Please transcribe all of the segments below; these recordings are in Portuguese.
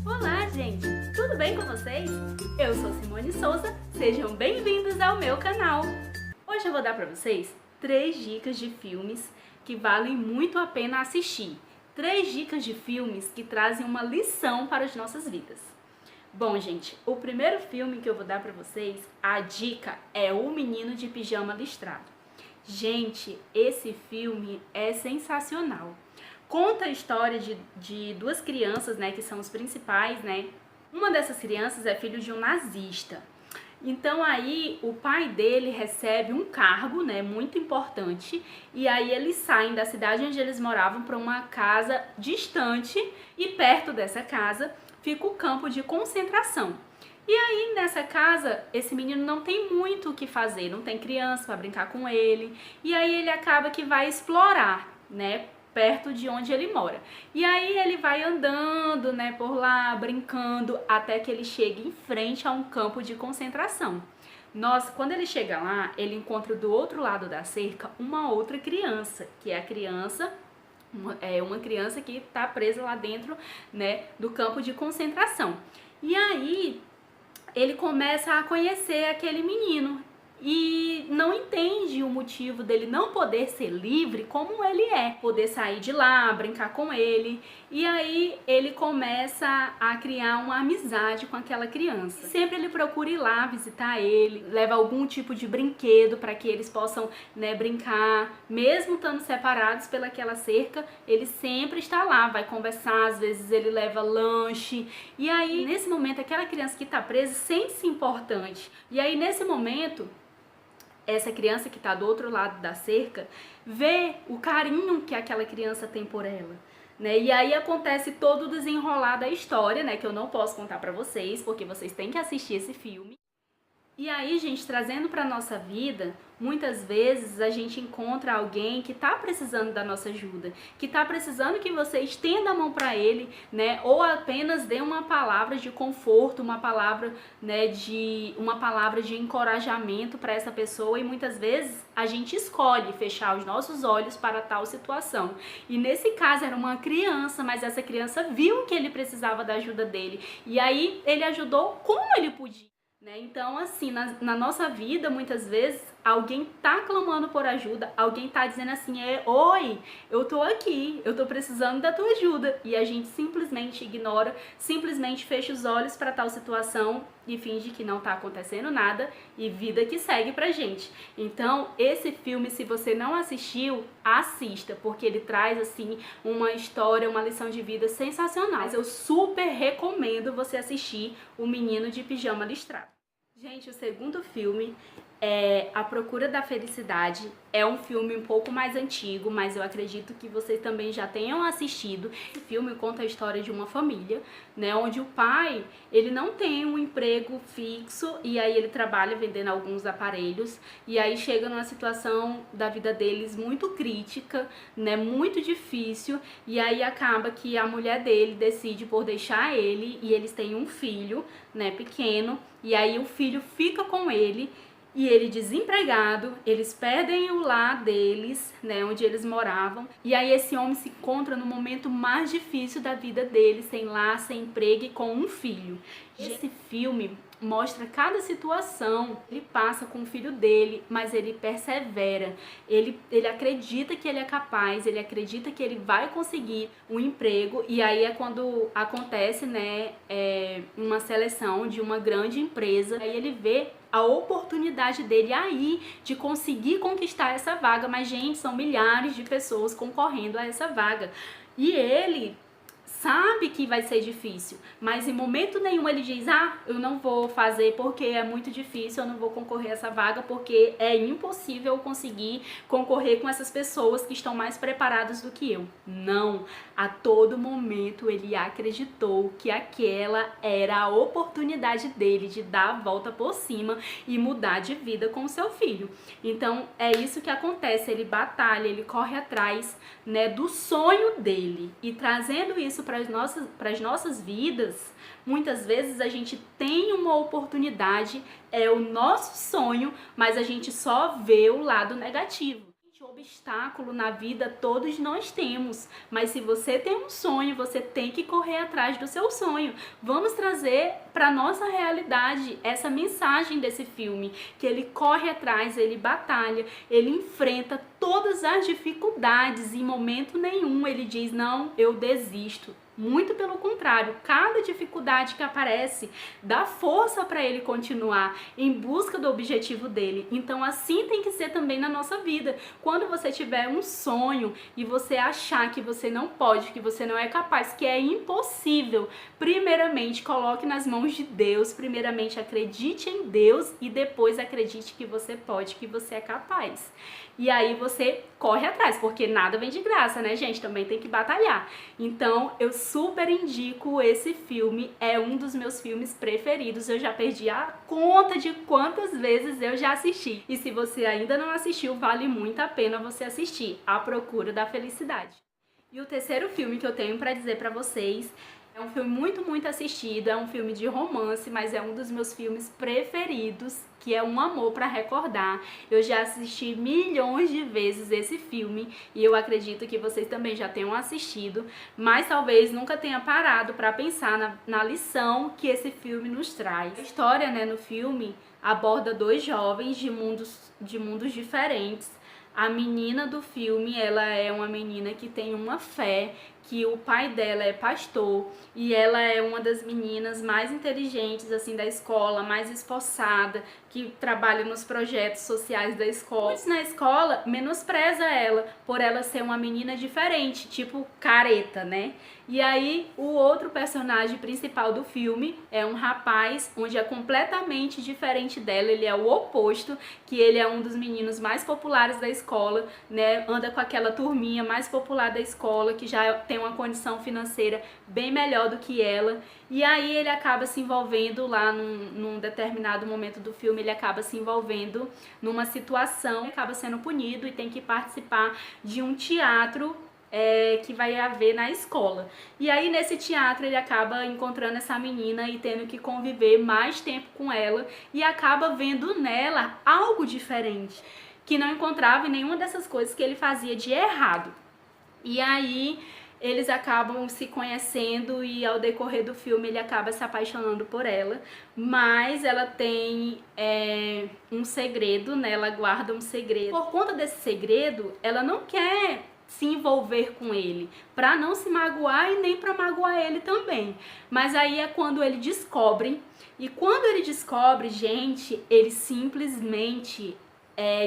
Olá, gente! Tudo bem com vocês? Eu sou Simone Souza, sejam bem-vindos ao meu canal! Hoje eu vou dar para vocês 3 dicas de filmes que valem muito a pena assistir. 3 dicas de filmes que trazem uma lição para as nossas vidas. Bom, gente, o primeiro filme que eu vou dar para vocês, a dica é O Menino de Pijama Listrado. Gente, esse filme é sensacional. Conta a história de 2 crianças, né, que são os principais, né? Uma dessas crianças é filho de um nazista. Então aí o pai dele recebe um cargo, né, muito importante, e aí eles saem da cidade onde eles moravam para uma casa distante, e perto dessa casa fica o campo de concentração. E aí nessa casa esse menino não tem muito o que fazer, não tem criança para brincar com ele, e aí ele acaba que vai explorar, né, perto de onde ele mora. E aí ele vai andando, né, por lá, brincando, até que ele chega em frente a um campo de concentração. Nossa, quando ele chega lá, ele encontra do outro lado da cerca uma outra criança, que é a criança, uma criança que está presa lá dentro, né, do campo de concentração. E aí ele começa a conhecer aquele menino e não entende o motivo dele não poder ser livre como ele é, poder sair de lá, brincar com ele. E aí ele começa a criar uma amizade com aquela criança. Sempre ele procura ir lá visitar ele, leva algum tipo de brinquedo para que eles possam, né, brincar, mesmo estando separados pelaquela cerca, ele sempre está lá, vai conversar, às vezes ele leva lanche. E aí nesse momento aquela criança que está presa sente-se importante. E aí nesse momento essa criança que está do outro lado da cerca vê o carinho que aquela criança tem por ela, né? E aí acontece todo o desenrolar da história, né? Que eu não posso contar para vocês, porque vocês têm que assistir esse filme. E aí, gente, trazendo para nossa vida, muitas vezes a gente encontra alguém que está precisando da nossa ajuda, que está precisando que você estenda a mão para ele, né? Ou apenas dê uma palavra de conforto, uma palavra, né, uma palavra de encorajamento para essa pessoa. E muitas vezes a gente escolhe fechar os nossos olhos para tal situação. E nesse caso era uma criança, mas essa criança viu que ele precisava da ajuda dele. E aí ele ajudou como ele podia. Então, assim, na nossa vida, muitas vezes, alguém tá clamando por ajuda, alguém tá dizendo assim, oi, eu tô aqui, eu tô precisando da tua ajuda. E a gente simplesmente ignora, simplesmente fecha os olhos para tal situação e finge que não tá acontecendo nada e vida que segue pra gente. Então, esse filme, se você não assistiu, assista, porque ele traz, assim, uma história, uma lição de vida sensacional. Mas eu super recomendo você assistir O Menino de Pijama Listrado. Gente, o segundo filme é A Procura da Felicidade. É um filme um pouco mais antigo, mas eu acredito que vocês também já tenham assistido. Esse filme conta a história de uma família, né, onde o pai, ele não tem um emprego fixo e aí ele trabalha vendendo alguns aparelhos e aí chega numa situação da vida deles muito crítica, né, muito difícil, e aí acaba que a mulher dele decide por deixar ele e eles têm um filho, né, pequeno, e aí o filho fica com ele. E ele desempregado, eles perdem o lar deles, né, onde eles moravam. E aí esse homem se encontra no momento mais difícil da vida dele, sem lar, sem emprego e com um filho. Esse filme mostra cada situação. Ele passa com o filho dele, mas ele persevera. Ele acredita que ele é capaz, ele acredita que ele vai conseguir um emprego. E aí é quando acontece, né, uma seleção de uma grande empresa. Aí ele vê a oportunidade dele aí de conseguir conquistar essa vaga. Mas, gente, são milhares de pessoas concorrendo a essa vaga. E ele sabe que vai ser difícil, mas em momento nenhum ele diz, eu não vou fazer porque é muito difícil, eu não vou concorrer a essa vaga porque é impossível eu conseguir concorrer com essas pessoas que estão mais preparadas do que eu. Não, a todo momento ele acreditou que aquela era a oportunidade dele de dar a volta por cima e mudar de vida com o seu filho. Então é isso que acontece, ele batalha, ele corre atrás, né, do sonho dele, e trazendo isso para as nossas vidas, muitas vezes a gente tem uma oportunidade, é o nosso sonho, mas a gente só vê o lado negativo. Obstáculo na vida todos nós temos, mas se você tem um sonho, você tem que correr atrás do seu sonho. Vamos trazer para nossa realidade essa mensagem desse filme, que ele corre atrás, ele batalha, ele enfrenta todas as dificuldades e em momento nenhum ele diz: não, eu desisto. Muito pelo contrário, cada dificuldade que aparece dá força para ele continuar em busca do objetivo dele. Então assim tem que ser também na nossa vida. Quando você tiver um sonho e você achar que você não pode, que você não é capaz, que é impossível, primeiramente coloque nas mãos de Deus, primeiramente acredite em Deus e depois acredite que você pode, que você é capaz. E aí você corre atrás, porque nada vem de graça, né, gente? Também tem que batalhar. Então, eu super indico esse filme, é um dos meus filmes preferidos. Eu já perdi a conta de quantas vezes eu já assisti. E se você ainda não assistiu, vale muito a pena você assistir, A Procura da Felicidade. E o terceiro filme que eu tenho pra dizer pra vocês é um filme muito assistido, é um filme de romance, mas é um dos meus filmes preferidos, que é Um Amor para Recordar. Eu já assisti milhões de vezes esse filme e eu acredito que vocês também já tenham assistido, mas talvez nunca tenha parado para pensar na lição que esse filme nos traz. A história, né, no filme aborda dois jovens de mundos diferentes. A menina do filme, ela é uma menina que tem uma fé, que o pai dela é pastor e ela é uma das meninas mais inteligentes assim da escola, mais esforçada, que trabalha nos projetos sociais da escola. Muitos na escola menospreza ela por ela ser uma menina diferente, tipo careta, né? E aí o outro personagem principal do filme é um rapaz onde é completamente diferente dela, ele é o oposto, que ele é um dos meninos mais populares da escola, né? Anda com aquela turminha mais popular da escola, que já tem uma condição financeira bem melhor do que ela. E aí ele acaba se envolvendo lá num determinado momento do filme, ele acaba se envolvendo numa situação, acaba sendo punido e tem que participar de um teatro que vai haver na escola. E aí nesse teatro ele acaba encontrando essa menina e tendo que conviver mais tempo com ela e acaba vendo nela algo diferente, que não encontrava em nenhuma dessas coisas que ele fazia de errado. E aí eles acabam se conhecendo e ao decorrer do filme ele acaba se apaixonando por ela, mas ela tem um segredo, né? Ela guarda um segredo. Por conta desse segredo, ela não quer se envolver com ele, para não se magoar e nem para magoar ele também. Mas aí é quando ele descobre, e quando ele descobre, gente, ele simplesmente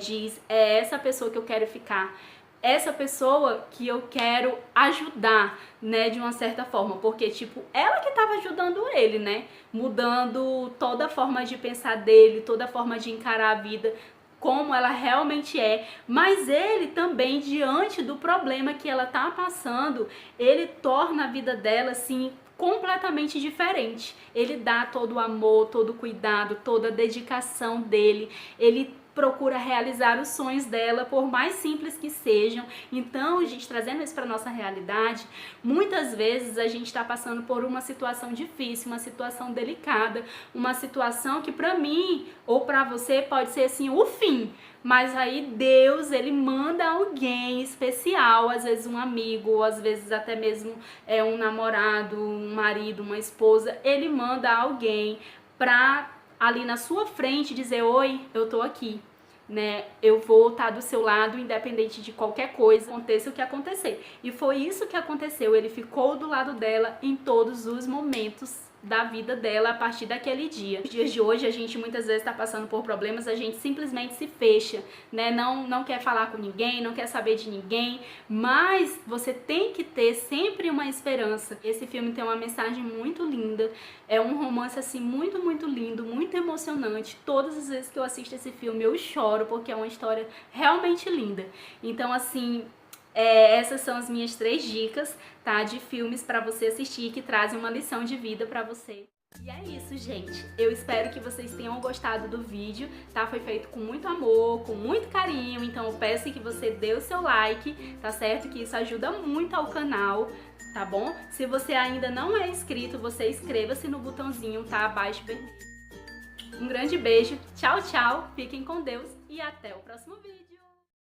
diz: é essa pessoa que eu quero ficar, essa pessoa que eu quero ajudar, né, de uma certa forma, porque, tipo, ela que estava ajudando ele, né, mudando toda a forma de pensar dele, toda a forma de encarar a vida, como ela realmente é, mas ele também, diante do problema que ela tá passando, ele torna a vida dela, assim, completamente diferente. Ele dá todo o amor, todo o cuidado, toda a dedicação dele, ele procura realizar os sonhos dela, por mais simples que sejam. Então, gente, trazendo isso para nossa realidade, muitas vezes a gente está passando por uma situação difícil, uma situação delicada, uma situação que para mim ou para você pode ser assim o fim. Mas aí Deus, ele manda alguém especial, às vezes um amigo, ou às vezes até mesmo um namorado, um marido, uma esposa, ele manda alguém para ali na sua frente dizer: oi, eu tô aqui, né? Eu vou estar do seu lado independente de qualquer coisa, aconteça o que acontecer. E foi isso que aconteceu, ele ficou do lado dela em todos os momentos da vida dela a partir daquele dia. Nos dias de hoje a gente muitas vezes está passando por problemas, a gente simplesmente se fecha, né? Não quer falar com ninguém, não quer saber de ninguém, mas você tem que ter sempre uma esperança. Esse filme tem uma mensagem muito linda, é um romance assim muito lindo, muito emocionante. Todas as vezes que eu assisto esse filme eu choro, porque é uma história realmente linda. Então, assim, essas são as minhas 3 dicas, tá, de filmes pra você assistir que trazem uma lição de vida pra você. E é isso, gente. Eu espero que vocês tenham gostado do vídeo, tá? Foi feito com muito amor, com muito carinho, então eu peço que você dê o seu like, tá certo? Que isso ajuda muito ao canal, tá bom? Se você ainda não é inscrito, você inscreva-se no botãozinho, tá abaixo vermelho. Um grande beijo, tchau, tchau, fiquem com Deus e até o próximo vídeo.